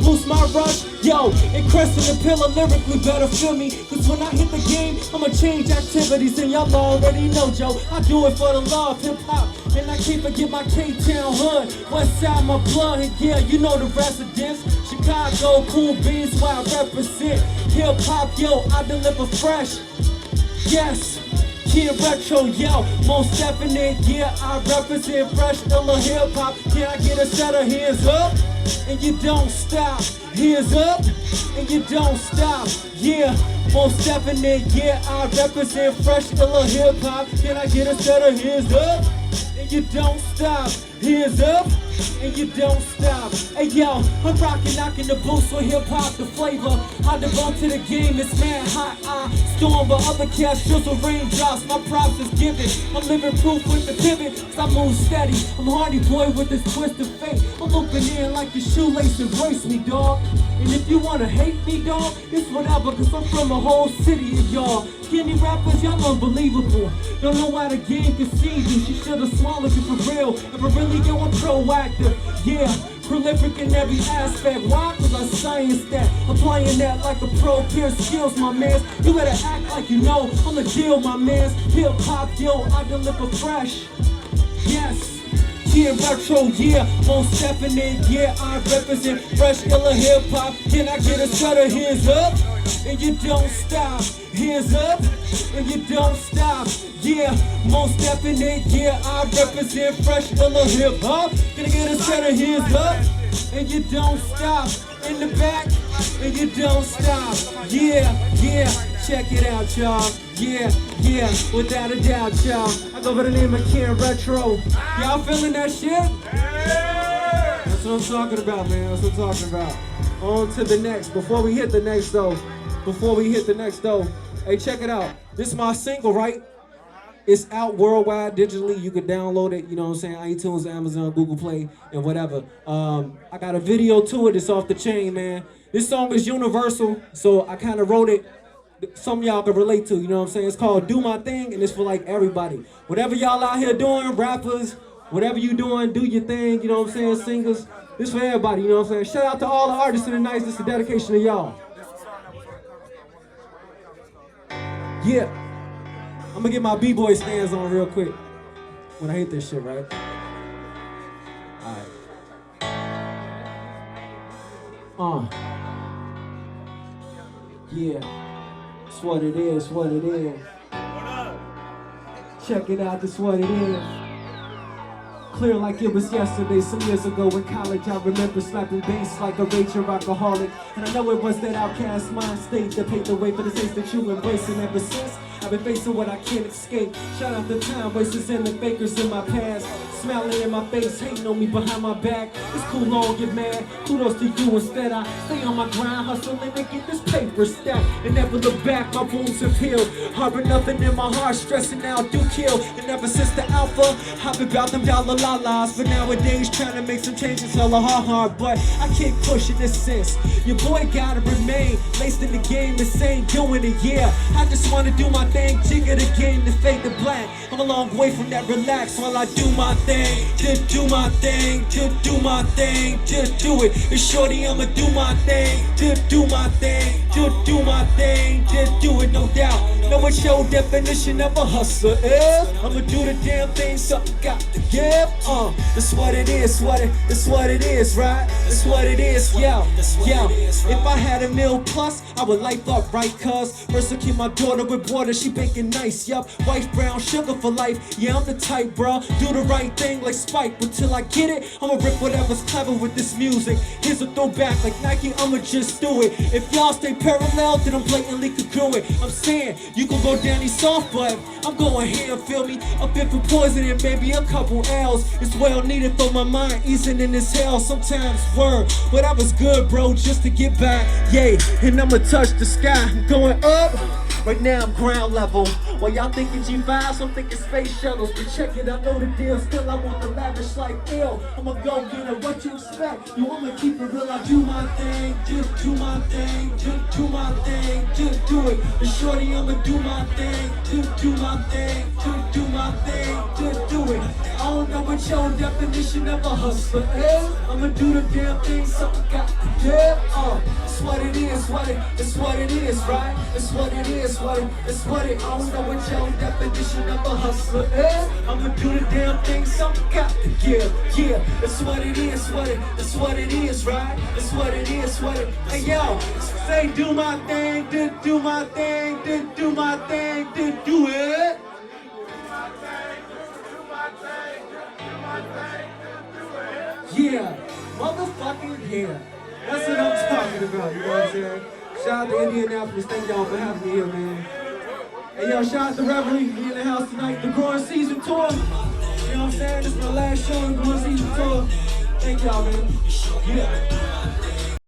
boost my rush. Yo, and crescent the pillar lyrically better feel me. Cause when I hit the game, I'ma change activities. And y'all already know, Joe, I do it for the love, hip hop. And I can't forget my K-Town hood. West side, my blood, and yeah, you know the residents. Chicago, cool beans, where I represent. Hip hop, yo, I deliver fresh. Yes. Kid Retro, yo, most definite, yeah, I represent fresh, illa hip-hop. Can I get a set of hands up? And you don't stop. Hands up, and you don't stop. Yeah, most definite, yeah, I represent fresh, illa hip-hop. Can I get a set of hands up? And you don't stop. Hands up, and you don't stop. Hey yo, I'm rockin', knockin' the boots with hip-hop, the flavor. I devote to the game, it's mad hot. I storm, but other cats drizzle raindrops. My props is given. I'm living proof with the pivot, cause I move steady. I'm Hardy Boy with this twist of fate. I'm looping in like the shoelace, embrace me, dawg. And if you wanna hate me, dawg, it's whatever, cause I'm from a whole city of y'all. Skinny rappers, y'all unbelievable. Don't know why the game can see you. She should've swallowed you for real. If I really go, I'm proactive. Yeah, prolific in every aspect. Why? Cause I science that. Applying that like a pro, peer skills, my mans. You better act like you know. I'm the deal, my mans. Hip hop, yo, I deliver fresh. Yes. Kid Retro, yeah, most definite, yeah, I represent fresh, illa hip-hop. Can I get a set of hands up? And you don't stop. Hands up, and you don't stop. Yeah, most definite, yeah, I represent fresh, illa hip-hop. Can I get a set of hands up? And you don't stop. In the back, and you don't stop. Yeah, yeah, check it out, y'all. Yeah, yeah, without a doubt, y'all. I go by the name of Kid Retro. Y'all feeling that shit? That's what I'm talking about, man. That's what I'm talking about. On to the next. Before we hit the next, though. Hey, check it out. This is my single, right? It's out worldwide digitally. You can download it, you know what I'm saying? iTunes, Amazon, Google Play, and whatever. I got a video to it. It's off the chain, man. This song is universal, so I kind of wrote it. Some of y'all can relate to, you know what I'm saying? It's called Do My Thing, and it's for like everybody. Whatever y'all out here doing, rappers, whatever you doing, do your thing, you know what I'm saying? Singers, this for everybody, you know what I'm saying? Shout out to all the artists in the night. This is a dedication to y'all. Yeah. I'm gonna get my B-boy stands on real quick when I hit this shit, right? Alright. Yeah. It's what it is, what it is. Check it out, this what it is. Clear like it was yesterday, some years ago in college. I remember slapping bass like a raging rockaholic. And I know it was that outcast mind state that paved the way for the taste that you embracing ever since. I've been facing what I can't escape. Shout out the time wasters and the fakers in my past. Smiling in my face, hating on me behind my back. It's cool, don't get mad. Kudos to you instead. I stay on my grind, hustling and get this paper stacked. And never look back, my wounds have healed. Harbor nothing in my heart, stressing out, do kill. And ever since the alpha, I've been about them dollar la-las. But nowadays, trying to make some changes, hella hard. But I keep pushing this sense. Your boy gotta remain laced in the game, the same doing it, yeah. I just wanna do my thing, jigger the game to fade the black. I'm a long way from that relax while I do my thing. Just do my thing, just do my thing, just do it. And shorty, I'ma do my thing, just do my thing, just do my thing, just do it, no doubt. Know what your definition of a hustler is? I'ma do the damn thing, something got to give. That's what it is, that's what it is, right? That's what it is, yo. If I had $1 million plus, I would life up, right? Cuz first I keep my daughter with water, she baking nice, yup. White brown sugar for life, yeah, I'm the type, bruh. Do the right thing like Spike, but till I get it, I'ma rip whatever's clever with this music. Here's a throwback like Nike, I'ma just do it. If y'all stay parallel, then I'm blatantly congruent. I'm saying, you can go down these soft, but I'm going here, feel me? A bit for poison and maybe a couple L's. It's well needed for my mind, easing in this hell. Sometimes word, but I was good, bro, just to get back. Yay, and I'ma touch the sky. I'm going up. Right now I'm ground level. While y'all thinking G5s, I'm thinking space shuttles. But check it, I know the deal. Still I want the lavish like ill. I'ma go get it, what you expect? You want me to keep it real, I do my thing. Just do my thing, just do my thing, just do it. And shorty, I'ma do my thing. Just do my thing, just do my thing, just do it. I don't know what your definition of a hustler is. I'ma do the damn thing, something got to give. it's what it is, right? It's what it is, it's what it. I don't know what your definition of a hustler is. I'ma do the damn thing, something got to give. Yeah, it's what it is, it's what it is, right? It's what it is, what it. Hey yo, say do my thing, did do my thing, did do my thing, did do it. Yeah, motherfucking yeah. That's what I'm talking about, you know what I'm saying? Shout out to Indianapolis, thank y'all for having me here, man. Hey yo, shout out to Reveille, we in the house tonight, the Growing Season Tour. You know what I'm saying? This is my last show, the Growing Season Tour. Thank y'all, man. Yeah.